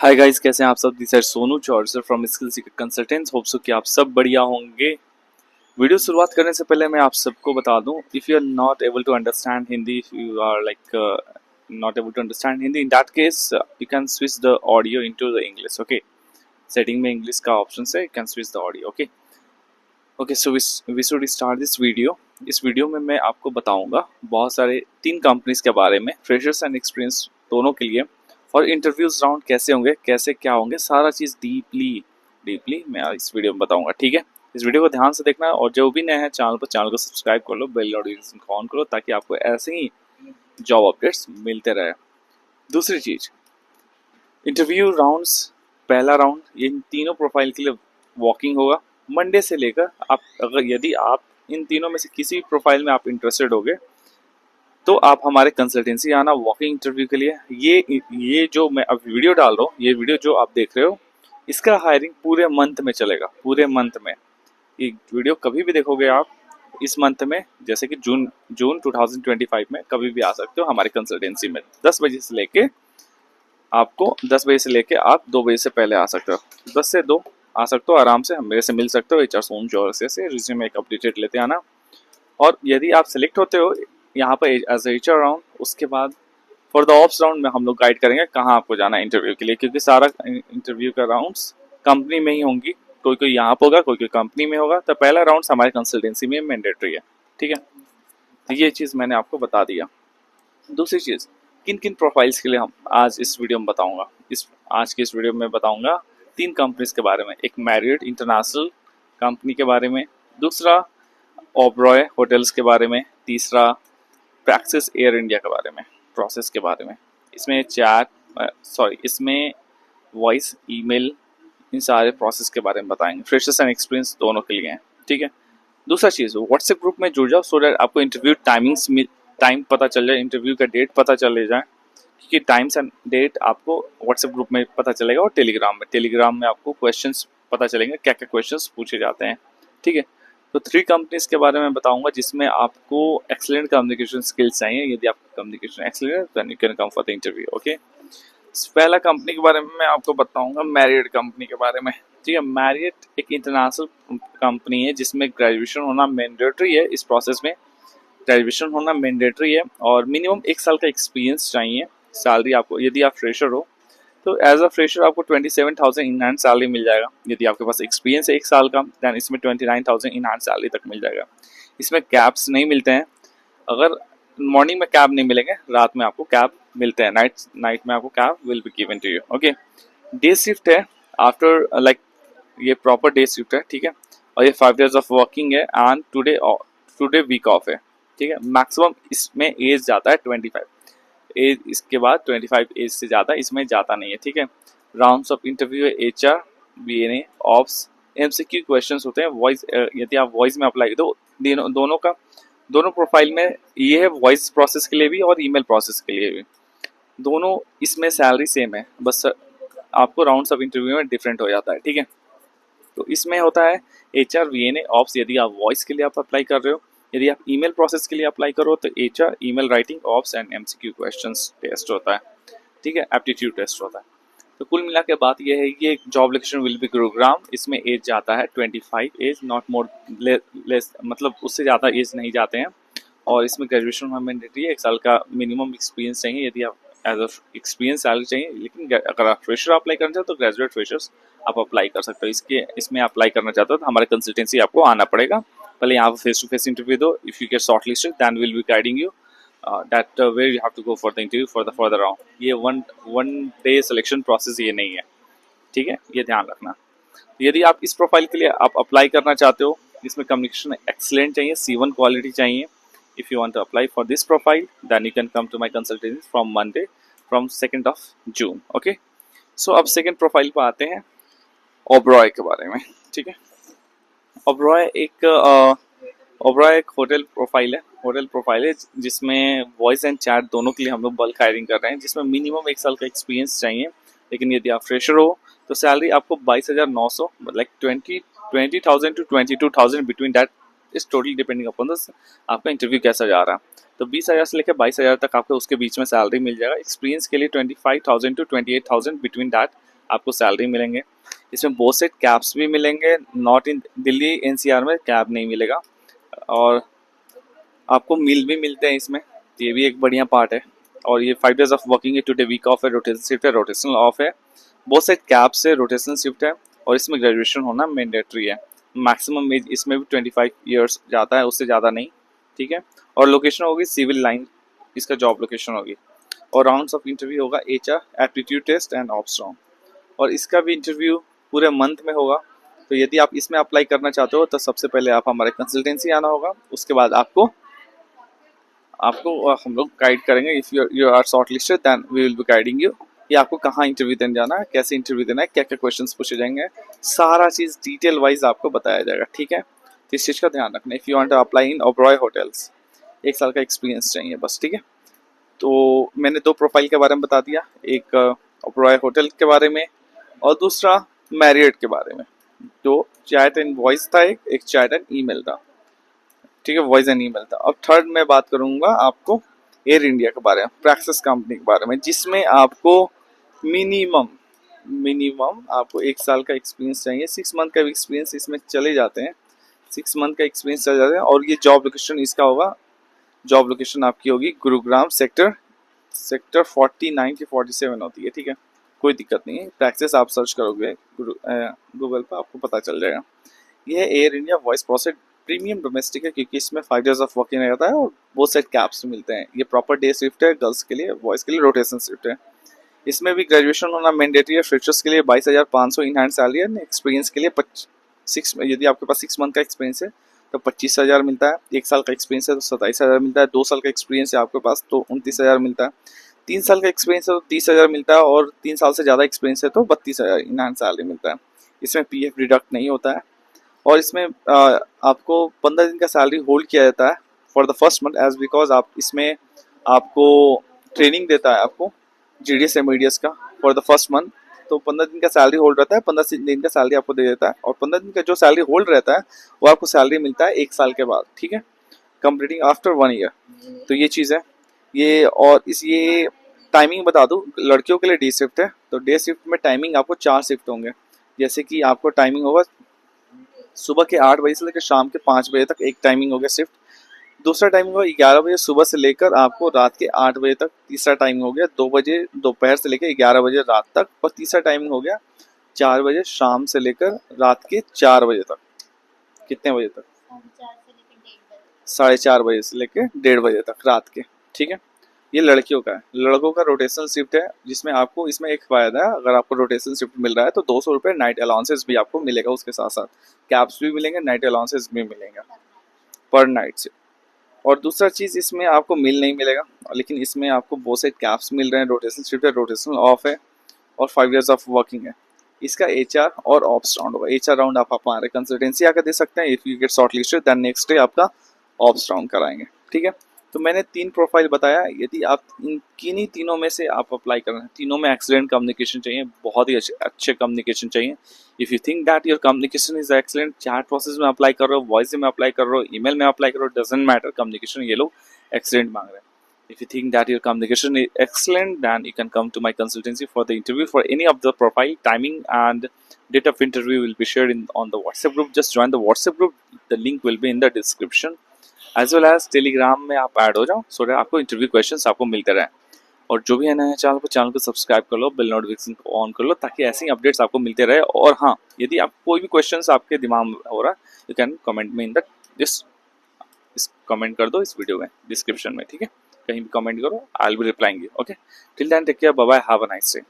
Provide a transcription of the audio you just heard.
Hi guys, कैसे हैं आप सब। This is Sonu Chaurasia from Skill Seeker Consultants. Hope so कि आप सब बढ़िया होंगे। वीडियो शुरुआत करने से पहले मैं आप सबको बता दूं, if you are not able to understand Hindi, if you are like not able to understand Hindi, in that case you can switch the audio into the English. Okay, setting में इंग्लिश का ऑप्शन है, you can switch the audio. Okay okay, so we should start this video. इस video में मैं आपको बताऊंगा बहुत सारे 3 कंपनीज के बारे में, फ्रेशर्स एंड एक्सपीरियंस दोनों के लिए, और इंटरव्यूज राउंड कैसे होंगे, कैसे क्या होंगे, सारा चीज़ डीपली मैं इस वीडियो में बताऊंगा। ठीक है, इस वीडियो को ध्यान से देखना, और जो भी नए हैं चैनल पर, चैनल को सब्सक्राइब कर लो, बेल नोटिफिकेशन को ऑन करो, ताकि आपको ऐसे ही जॉब अपडेट्स मिलते रहे। दूसरी चीज़, इंटरव्यू राउंड्स, पहला राउंड इन तीनों प्रोफाइल के लिए वॉकिंग होगा मंडे से लेकर। आप अगर यदि आप इन तीनों में से किसी भी प्रोफाइल में आप इंटरेस्टेड होगे, तो आप हमारे कंसल्टेंसी आना वॉकिंग इंटरव्यू के लिए। ये जो मैं अब वीडियो डाल रहा हूँ, ये वीडियो जो आप देख रहे हो, इसका हायरिंग पूरे मंथ में चलेगा, पूरे मंथ में। ये वीडियो कभी भी देखोगे आप इस मंथ में, जैसे कि जून जून 2025 में कभी भी आ सकते हो हमारे कंसल्टेंसी में। 10 बजे से लेके आप 2 बजे से पहले आ सकते हो। 10 से 2 आ सकते हो आराम से, हम मेरे से मिल सकते हो। HR सोनू चौरसिया से रिज्यूम एक अपडेटेड लेते आना। और यदि आप सेलेक्ट होते हो यहाँ पर एज HR राउंड, उसके बाद फॉर द ऑप्स राउंड में हम लोग गाइड करेंगे कहाँ आपको जाना है इंटरव्यू के लिए, क्योंकि सारा इंटरव्यू का राउंड्स कंपनी में ही होंगी। कोई कोई यहाँ पर होगा, कोई कोई कंपनी में होगा। तो पहला राउंड हमारे कंसल्टेंसी में मैंडेटरी है। ठीक है, तो ये चीज़ मैंने आपको बता दिया। दूसरी चीज़, किन किन प्रोफाइल्स के लिए हम आज इस वीडियो में बताऊंगा। आज की इस वीडियो में बताऊंगा 3 कंपनीज के बारे में। एक मैरियट इंटरनेशनल कंपनी के बारे में, दूसरा ओबरॉय होटल्स के बारे में, तीसरा प्रैक्सिस एयर इंडिया के बारे में, प्रोसेस के बारे में। इसमें इसमें वॉइस, ईमेल, इन सारे प्रोसेस के बारे में बताएंगे। फ्रेशर्स एंड एक्सपीरियंस दोनों के लिए हैं। ठीक है, दूसरा चीज़, व्हाट्सएप ग्रुप में जुड़ जाओ, सो दैट आपको इंटरव्यू टाइम पता चल जाए, इंटरव्यू का डेट पता चले जाए, क्योंकि टाइम्स एंड डेट आपको व्हाट्सएप ग्रुप में पता चलेगा। और टेलीग्राम में आपको क्वेश्चंस पता चलेंगे, क्या क्या क्वेश्चंस पूछे जाते हैं। ठीक है, तो 3 कंपनीज के बारे में बताऊंगा जिसमें आपको एक्सीलेंट कम्युनिकेशन स्किल्स चाहिए। यदि आपका कम्युनिकेशन एक्सीलेंट है, then you can come for the interview. Okay, पहला कंपनी के बारे में मैं आपको बताऊंगा, मैरियट कंपनी के बारे में। ठीक है, मैरियट एक इंटरनेशनल कंपनी है जिसमें ग्रेजुएशन होना मैंडेटरी है। इस प्रोसेस में ग्रेजुएशन होना मैंडेटरी है, और मिनिमम 1 साल का एक्सपीरियंस चाहिए। सैलरी आपको, यदि आप फ्रेशर हो तो एज अ फ्रेशर आपको 27,000 इन हैंड सैलरी मिल जाएगा। यदि आपके पास एक्सपीरियंस है 1 साल का, दैन इसमें 29,000 इन हैंड सैलरी तक मिल जाएगा। इसमें कैब्स नहीं मिलते हैं। अगर मॉर्निंग में कैब नहीं मिलेंगे, रात में आपको कैब मिलते हैं। नाइट में आपको cab will be given to you. Okay, day shift है आफ्टर लाइक, ये प्रॉपर डे शिफ्ट है। ठीक है, और ये 5 डेज ऑफ वर्किंग है, एंड टुडे वीक ऑफ है। ठीक है, मैक्सिमम इसमें एज जाता है 25 एज, इसके बाद 25 एज से ज़्यादा इसमें जाता नहीं है। ठीक है, राउंड्स ऑफ इंटरव्यू है HR, BNA, ops, MCQ questions होते हैं। वॉइस, यदि आप वॉइस में अप्लाई, तो दोनों प्रोफाइल में ये है, वॉइस प्रोसेस के लिए भी और ईमेल प्रोसेस के लिए भी। दोनों इसमें सैलरी सेम है, बस आपको राउंड्स ऑफ इंटरव्यू में डिफरेंट हो जाता है। ठीक है, तो इसमें होता है HR, VNA, ऑप्स यदि आप वॉइस के लिए आप अप्लाई कर रहे हो। यदि आप ईमेल प्रोसेस के लिए अप्लाई करो तो HR, email writing, ops and MCQ questions test होता है। ठीक है, एप्टीट्यूड टेस्ट होता है। तो कुल मिला के बात यह है कि job location will be Gurugram. इसमें एज जाता है 25 एज, नॉट मोर लेस, मतलब उससे ज़्यादा एज नहीं जाते हैं। और इसमें ग्रेजुएशन होना मैंडेटरी है। 1 साल का मिनिमम एक्सपीरियंस चाहिए यदि आप एज अ एक्सपीरियंस सैलरी चाहिए। लेकिन अगर आप फ्रेशर अप्लाई करना चाहते हो तो ग्रेजुएट फ्रेशर्स आप अप्लाई कर सकते हो। इसमें अप्लाई करना चाहते हो तो हमारे कंसल्टेंसी आपको आना पड़ेगा। पहले यहाँ पर फेस टू फेस इंटरव्यू दो। If you get shortlisted, then will be guiding you that where you have to go for the interview for the round. ये वन डे सिलेक्शन प्रोसेस ये नहीं है। ठीक है, ये ध्यान रखना। यदि आप इस प्रोफाइल के लिए आप अप्लाई करना चाहते हो, इसमें कम्युनिकेशन एक्सीलेंट चाहिए, C1 क्वालिटी चाहिए। If you want to apply for this profile, then you can come to my consultancy from Monday, from 2 June. Okay, so अब सेकेंड प्रोफाइल पर आते हैं, ओबरॉय के बारे में। ठीक है, ओबरॉय एक होटल प्रोफाइल है जिसमें वॉइस एंड चैट दोनों के लिए हम लोग बल्क हायरिंग कर रहे हैं, जिसमें मिनिमम 1 साल का एक्सपीरियंस चाहिए। लेकिन यदि आप फ्रेशर हो तो सैलरी आपको 22,900, like 20,000 to 22,000 between that is totally depending upon the आपका इंटरव्यू कैसा जा रहा है। तो 20,000 से लेकर 22,000 तक आपको उसके बीच में सैलरी मिल जाएगा। एक्सपीरियंस के लिए 25,000 to 28,000 बिटवीन दैट आपको सैलरी मिलेंगे। इसमें बहुत से कैब्स भी मिलेंगे, नॉट इन दिल्ली एनसीआर में कैब नहीं मिलेगा, और आपको मील भी मिलते हैं इसमें, ये भी एक बढ़िया पार्ट है। और ये 5 डेज ऑफ वर्किंग है, टुडे वीक ऑफ है, रोटेशन शिफ्ट है, रोटेशनल ऑफ है, बहुत से कैब्स है, रोटेशनल शिफ्ट है, और इसमें ग्रेजुएशन होना मैंडेटरी है। मैक्सिमम एज इसमें भी 25 ईयर्स जाता है, उससे ज़्यादा नहीं, ठीक है। और लोकेशन होगी सिविल लाइन, इसका जॉब लोकेशन होगी। और राउंड्स ऑफ इंटरव्यू होगा HR, aptitude test and ops round, और इसका भी इंटरव्यू पूरे मंथ में होगा। तो यदि आप इसमें अप्लाई करना चाहते हो तो सबसे पहले आप हमारे कंसल्टेंसी आना होगा, उसके बाद आपको हम लोग गाइड करेंगे। If you are shortlisted then we will be guiding you कि आपको कहाँ इंटरव्यू देने जाना है, कैसे इंटरव्यू देना है, क्या क्या क्वेश्चंस पूछे जाएंगे, सारा चीज़ डिटेल वाइज आपको बताया जाएगा, ठीक है। तो इस चीज़ का ध्यान रखना। If you want to apply in Oberoi hotels, 1 साल का एक्सपीरियंस चाहिए बस, ठीक है। तो मैंने 2 प्रोफाइल के बारे में बता दिया, एक ओबरॉय होटल के बारे में और दूसरा मैरियट के बारे में। तो चैट एंड वॉइस था, एक चैट एंड ईमेल था, ठीक है, वॉइस एंड ईमेल था। अब थर्ड मैं बात करूंगा आपको एयर इंडिया के बारे में, प्रैक्सिस कंपनी के बारे में, जिसमें आपको मिनिमम आपको 1 साल का एक्सपीरियंस चाहिए। 6 मंथ का एक्सपीरियंस इसमें चले जाते हैं, 6 मंथ का एक्सपीरियंस चले जाते हैं। और ये जॉब लोकेशन इसका होगा, जॉब लोकेशन आपकी होगी गुरुग्राम, सेक्टर 49 की 47 होती है, ठीक है, कोई दिक्कत नहीं है। प्रैक्टिस आप सर्च करोगे गूगल पर, आपको पता चल जाएगा। ये air India voice process premium domestic है, क्योंकि इसमें 5 डेज ऑफ वर्किंग रहता है और बहुत सारे कैब्स मिलते हैं। ये प्रॉपर डे शिफ्ट है, गर्ल्स के लिए, बॉयज़ के लिए रोटेशन शिफ्ट है। इसमें भी ग्रेजुएशन होना मैंडेटरी है। फ्रेशर्स के लिए 22,500 इन हैंड सैलरी है, एक्सपीरियंस के लिए यदि आपके पास 6 मंथ का एक्सपीरियंस है तो 25,000 मिलता है, 1 साल का एक्सपीरियंस है तो 27,000 मिलता है, 2 साल का एक्सपीरियंस है आपके पास तो 29,000 मिलता है, 3 साल का एक्सपीरियंस है तो 30,000 मिलता है, और 3 साल से ज़्यादा एक्सपीरियंस है तो 32,000 इन हैंड सैलरी मिलता है। इसमें PF डिडक्ट नहीं होता है। और इसमें आपको 15 दिन का सैलरी होल्ड किया जाता है for the first month, as because आप इसमें आपको ट्रेनिंग देता है आपको GDS MDS का फॉर द फर्स्ट मंथ। तो 15 दिन का सैलरी होल्ड रहता है, 15 दिन का सैलरी आपको दे देता है, और 15 दिन का जो सैलरी होल्ड रहता है वो आपको सैलरी मिलता है 1 साल के बाद, ठीक है, कंप्लीटिंग आफ्टर 1 ईयर। तो ये चीज़ है ये। और ये टाइमिंग बता दूँ, लड़कियों के लिए डे शिफ्ट है, तो डे शिफ्ट में टाइमिंग आपको 4 शिफ्ट होंगे। जैसे कि आपको टाइमिंग होगा सुबह के 8 बजे से लेकर शाम के 5 बजे तक, एक टाइमिंग हो गया शिफ्ट। दूसरा टाइमिंग होगा 11 बजे सुबह से लेकर आपको रात के 8 बजे तक। तीसरा टाइमिंग हो गया 2 बजे दोपहर से लेकर 11 बजे रात तक। और तीसरा टाइमिंग हो गया 4 बजे शाम से लेकर रात के 4 बजे तक। कितने बजे तक? 4:30 बजे से लेकर 1:30 बजे तक रात के, ठीक है। ये लड़कियों का है। लड़कों का रोटेशनल शिफ्ट है, जिसमें आपको इसमें एक फायदा है, अगर आपको रोटेशनल शिफ्ट मिल रहा है तो 200 रुपये नाइट अलाउंसेस भी आपको मिलेगा, उसके साथ साथ कैब्स भी मिलेंगे, नाइट अलाउंसेस भी मिलेंगे पर नाइट से। और दूसरा चीज़, इसमें आपको मील नहीं मिलेगा, लेकिन इसमें आपको बहुत से कैब्स मिल रहे हैं। रोटेशनल शिफ्ट है, रोटेशनल ऑफ है, और 5 डेज ऑफ वर्किंग है। इसका HR और ऑप्स राउंड होगा। HR राउंड आप हमारे कंसल्टेंसी आकर दे सकते हैं। If you get shortlisted then next day आपका ऑप्स राउंड कराएंगे, ठीक है। तो मैंने 3 प्रोफाइल बताया। यदि आप किन्हीं तीनों में से आप अप्लाई कर रहे हैं, तीनों में एक्सीलेंट कम्युनिकेशन चाहिए, बहुत ही अच्छे कम्युनिकेशन चाहिए। If you think that your communication is excellent, chat process में अप्लाई कर रहे हो, वॉइस में अप्लाई कर रहे हो, ईमेल में अप्लाई कर रहे हो, डजंट मैटर, कम्युनिकेशन ये लोग एक्सीलेंट मांग रहे हैं। If you think that your communication is excellent, then you can come to my consultancy for the interview. For any of the profile, timing and date of interview will be shared on the WhatsApp group. Just join the WhatsApp group. The link will be in the description. As well as Telegram में आप add हो जाओ, so that आपको interview questions आपको मिलते रहें। और जो भी है नया चैनल को सब्सक्राइब कर लो, बेल नोटिफिकेशन को ऑन कर लो, ताकि ऐसे ही अपडेट्स आपको मिलते रहे। और हाँ, यदि आप कोई भी क्वेश्चंस आपके दिमाग में हो रहा है, यू कैन कमेंट में इन द इस कमेंट कर दो इस वीडियो में डिस्क्रिप्शन में, ठीक है। कहीं भी कमेंट करो, I will be replying you. Okay, till then take care, bye bye, have a nice day.